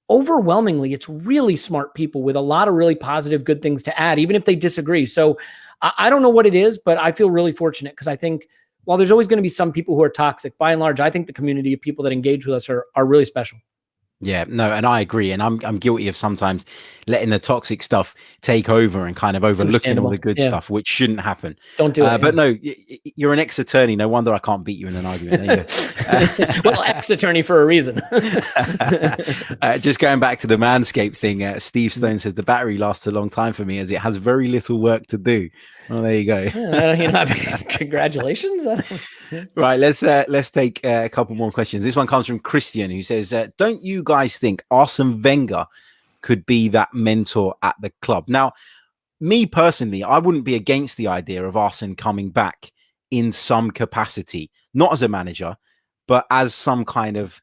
overwhelmingly, it's really smart people with a lot of really positive, good things to add, even if they disagree. So I don't know what it is, but I feel really fortunate because I think while there's always going to be some people who are toxic, by and large, I think the community of people that engage with us are really special. Yeah, no, and I agree. And I'm guilty of sometimes letting the toxic stuff take over and kind of overlooking all the good stuff, which shouldn't happen. Don't do it. But no, you're an ex-attorney. No wonder I can't beat you in an argument. There you go. Well, ex-attorney for a reason. Just going back to the Manscaped thing, Steve Stone says the battery lasts a long time for me as it has very little work to do. Well, there you go. Congratulations. Right, let's take a couple more questions. This one comes from Christian, who says, don't you guys think Arsene Wenger could be that mentor at the club? Now, me personally, I wouldn't be against the idea of Arsene coming back in some capacity, not as a manager, but as some kind of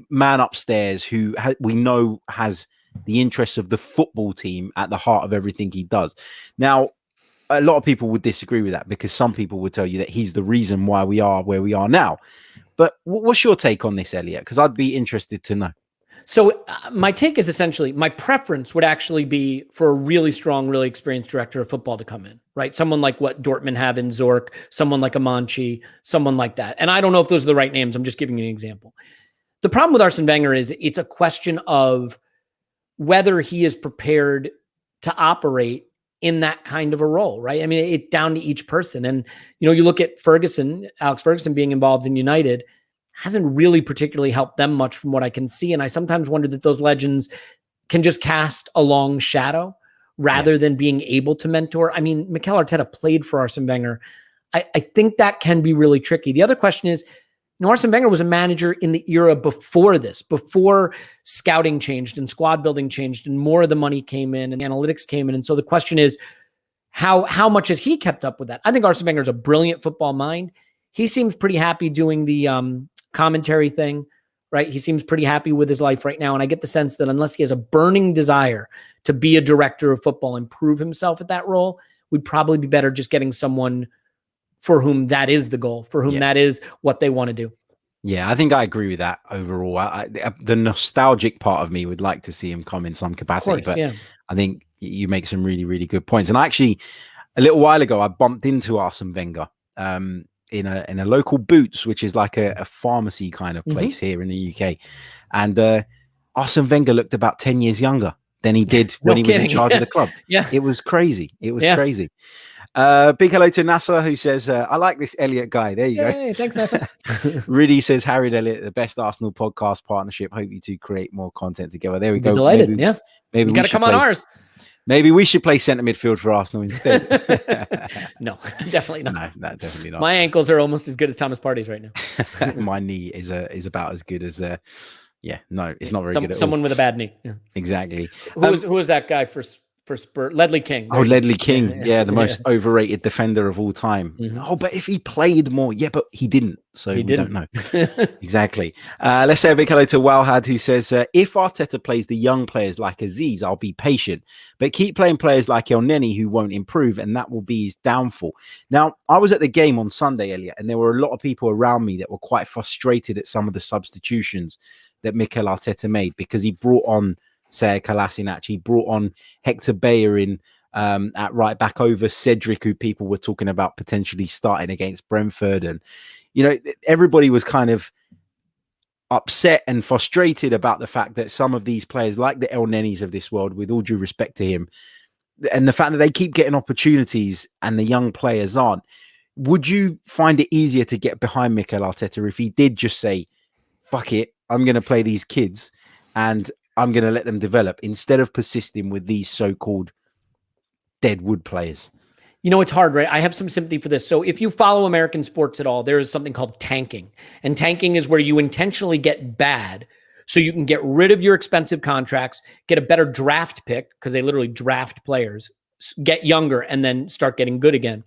man upstairs who we know has the interests of the football team at the heart of everything he does. Now, a lot of people would disagree with that because some people would tell you that he's the reason why we are where we are now. But what's your take on this, Elliott? Because I'd be interested to know. So my take is essentially, my preference would actually be for a really strong, really experienced director of football to come in, right? Someone like what Dortmund have in Zorc, someone like Amanci, someone like that. And I don't know if those are the right names. I'm just giving you an example. The problem with Arsene Wenger is it's a question of whether he is prepared to operate in that kind of a role, right? I mean, it's down to each person. And, you look at Alex Ferguson being involved in United hasn't really particularly helped them much from what I can see. And I sometimes wonder that those legends can just cast a long shadow rather than being able to mentor. I mean, Mikel Arteta played for Arsene Wenger. I think that can be really tricky. The other question is, Arsene Wenger was a manager in the era before this, before scouting changed and squad building changed and more of the money came in and analytics came in. And so the question is, how much has he kept up with that? I think Arsene Wenger is a brilliant football mind. He seems pretty happy doing the commentary thing, right? He seems pretty happy with his life right now. And I get the sense that unless he has a burning desire to be a director of football and prove himself at that role, we'd probably be better just getting someone for whom that is the goal, for whom that is what they want to do. Yeah, I think I agree with that overall. The nostalgic part of me would like to see him come in some capacity, but I think you make some really, really good points. And actually, a little while ago, I bumped into Arsene Wenger in a local Boots, which is like a pharmacy kind of place here in the UK. And Arsene Wenger looked about 10 years younger than he did when he was in charge of the club. It was crazy. It was crazy. Big hello to NASA, who says, I like this Elliott guy. There you go. Thanks, NASA. Rudy says, Harry and Elliott, the best Arsenal podcast partnership. Hope you two create more content together. There we go. Delighted. Maybe you got to come on ours. Maybe we should play centre midfield for Arsenal instead. No, definitely not. No, definitely not. My ankles are almost as good as Thomas Partey's right now. My knee is about as good as it's not very good at someone all. with a bad knee. Yeah. Exactly. Who was that guy for Spurs? Ledley King. Ledley King. The most overrated defender of all time. Oh, but if he played more, but he didn't. So we don't know. Exactly. Let's say a big hello to Walhad, who says, if Arteta plays the young players like Aziz, I'll be patient, but keep playing players like El Neni who won't improve, and that will be his downfall. Now, I was at the game on Sunday, Elliott, and there were a lot of people around me that were quite frustrated at some of the substitutions that Mikel Arteta made because he brought on Sead Kolasinac, he brought on Hector Bellerin at right back over Cedric, who people were talking about potentially starting against Brentford. And, everybody was kind of upset and frustrated about the fact that some of these players, like the El Nenis of this world, with all due respect to him, and the fact that they keep getting opportunities and the young players aren't. Would you find it easier to get behind Mikel Arteta if he did just say, fuck it, I'm going to play these kids and I'm going to let them develop, instead of persisting with these so-called dead wood players? It's hard, right? I have some sympathy for this. So if you follow American sports at all, there is something called tanking. And tanking is where you intentionally get bad so you can get rid of your expensive contracts, get a better draft pick, because they literally draft players, get younger, and then start getting good again.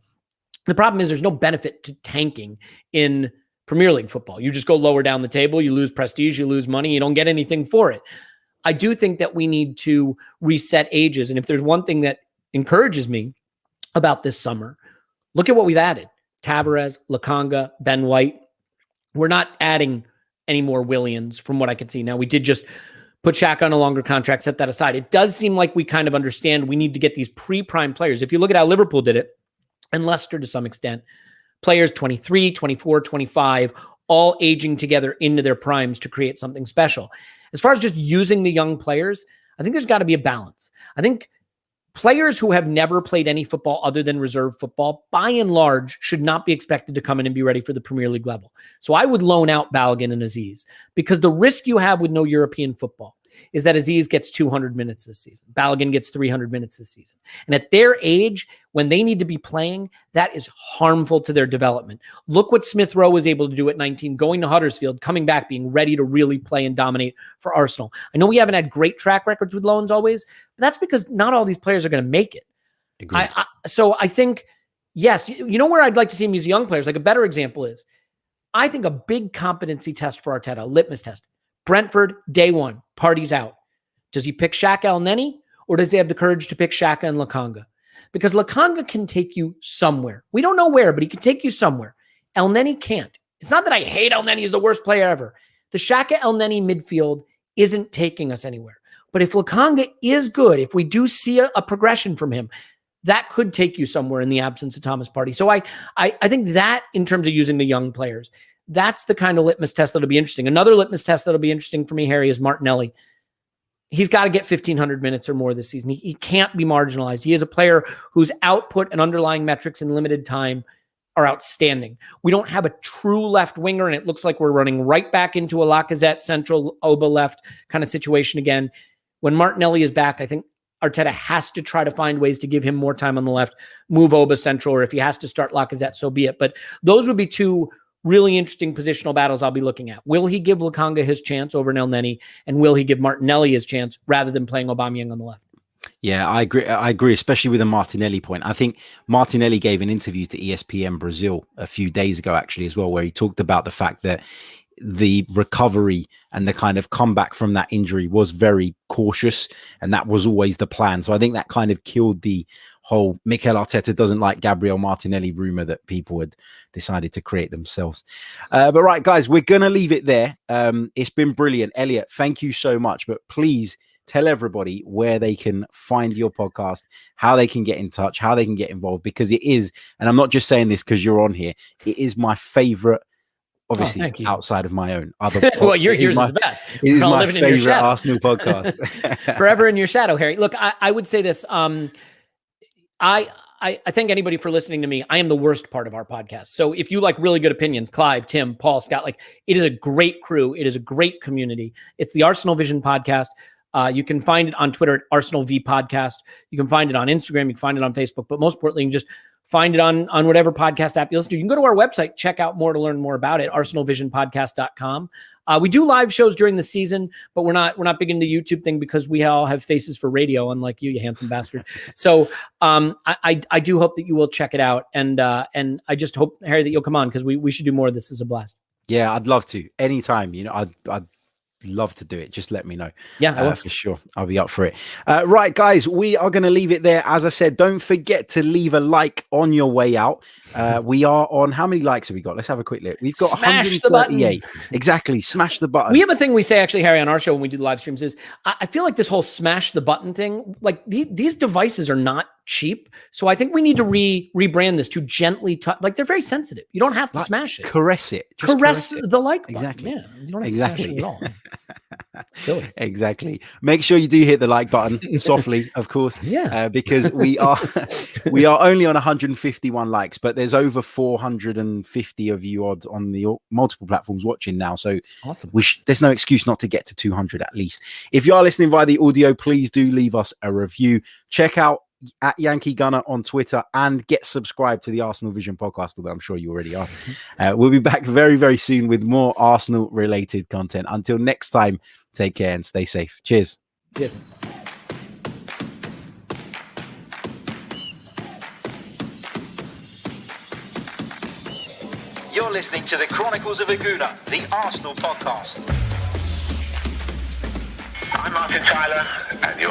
The problem is there's no benefit to tanking in Premier League football. You just go lower down the table, you lose prestige, you lose money, you don't get anything for it. I do think that we need to reset ages. And if there's one thing that encourages me about this summer, look at what we've added. Tavares, Lakanga, Ben White. We're not adding any more Williams from what I can see. Now, we did just put Xhaka on a longer contract, set that aside. It does seem like we kind of understand we need to get these pre-prime players. If you look at how Liverpool did it, and Leicester to some extent, players 23, 24, 25, all aging together into their primes to create something special. As far as just using the young players, I think there's got to be a balance. I think players who have never played any football other than reserve football, by and large, should not be expected to come in and be ready for the Premier League level. So I would loan out Balogun and Aziz, because the risk you have with no European football is that Aziz gets 200 minutes this season. Balogun gets 300 minutes this season. And at their age, when they need to be playing, that is harmful to their development. Look what Smith Rowe was able to do at 19, going to Huddersfield, coming back, being ready to really play and dominate for Arsenal. I know we haven't had great track records with loans always, but that's because not all these players are going to make it. So I think, yes, where I'd like to see him use young players, like a better example is, I think a big competency test for Arteta, a litmus test, Brentford, day one, party's out. Does he pick Xhaka Elneny, or does he have the courage to pick Xhaka and Lakanga? Because Lakanga can take you somewhere. We don't know where, but he can take you somewhere. Elneny can't. It's not that I hate Elneny, he's the worst player ever. The Xhaka Elneny midfield isn't taking us anywhere. But if Lakanga is good, if we do see a progression from him, that could take you somewhere in the absence of Thomas Partey. So I think that, in terms of using the young players, that's the kind of litmus test that'll be interesting. Another litmus test that'll be interesting for me, Harry, is Martinelli. He's got to get 1,500 minutes or more this season. He can't be marginalized. He is a player whose output and underlying metrics in limited time are outstanding. We don't have a true left winger, and it looks like we're running right back into a Lacazette central, Oba left kind of situation again. When Martinelli is back, I think Arteta has to try to find ways to give him more time on the left, move Oba central, or if he has to start Lacazette, so be it. But those would be two really interesting positional battles I'll be looking at. Will he give Lakanga his chance over Elneny, and will he give Martinelli his chance rather than playing Aubameyang on the left? Yeah, I agree, especially with the Martinelli point. I think Martinelli gave an interview to ESPN Brazil a few days ago, actually, as well, where he talked about the fact that the recovery and the kind of comeback from that injury was very cautious, and that was always the plan. So I think that kind of killed the whole Mikel Arteta doesn't like Gabriel Martinelli rumor that people had decided to create themselves. But right, guys, we're going to leave it there. It's been brilliant. Elliott, thank you so much. But please tell everybody where they can find your podcast, how they can get in touch, how they can get involved, because it is, and I'm not just saying this because you're on here, it is my favorite, obviously, outside of my own other. Well, yours is the best. It is my favorite Arsenal podcast. Forever in your shadow, Harry. Look, I would say this. I thank anybody for listening to me. I am the worst part of our podcast. So if you like really good opinions, Clive, Tim, Paul, Scott, it is a great crew. It is a great community. It's the Arsenal Vision podcast. You can find it on Twitter at Arsenal V Podcast. You can find it on Instagram. You can find it on Facebook. But most importantly, you can just find it on whatever podcast app you listen to. You can go to our website, check out more to learn more about it, arsenalvisionpodcast.com. We do live shows during the season, but we're not big into the YouTube thing because we all have faces for radio, unlike you handsome bastard. So I do hope that you will check it out, and I just hope, Harry, that you'll come on, because we should do more of this. As a blast. Yeah, I'd love to. Anytime, I'd love to do it. Just let me know. Yeah, for sure. I'll be up for it. Right, guys, we are going to leave it there. As I said, don't forget to leave a like on your way out. We are on, how many likes have we got? Let's have a quick look. We've got smash the button. Exactly. Smash the button. We have a thing we say, actually, Harry, on our show when we do the live streams is, I feel like this whole smash the button thing, these devices are not cheap. So I think we need to rebrand this to gently touch. They're very sensitive. You don't have to smash it. Caress it. Caress the like button. Exactly. Yeah, you don't have to smash it at all. Silly. Exactly. Make sure you do hit the like button softly, of course. Yeah. Because we are only on 151 likes, but there's over 450 of you on the multiple platforms watching now. So awesome. There's no excuse not to get to 200 at least. If you are listening via the audio, please do leave us a review. Check out at Yankee Gunner on Twitter, and get subscribed to the Arsenal Vision podcast, although I'm sure you already are. We'll be back very, very soon with more Arsenal related content. Until next time, take care and stay safe. Cheers. Cheers. You're listening to the Chronicles of a Gooner, the Arsenal podcast. I'm Martin Tyler, and you're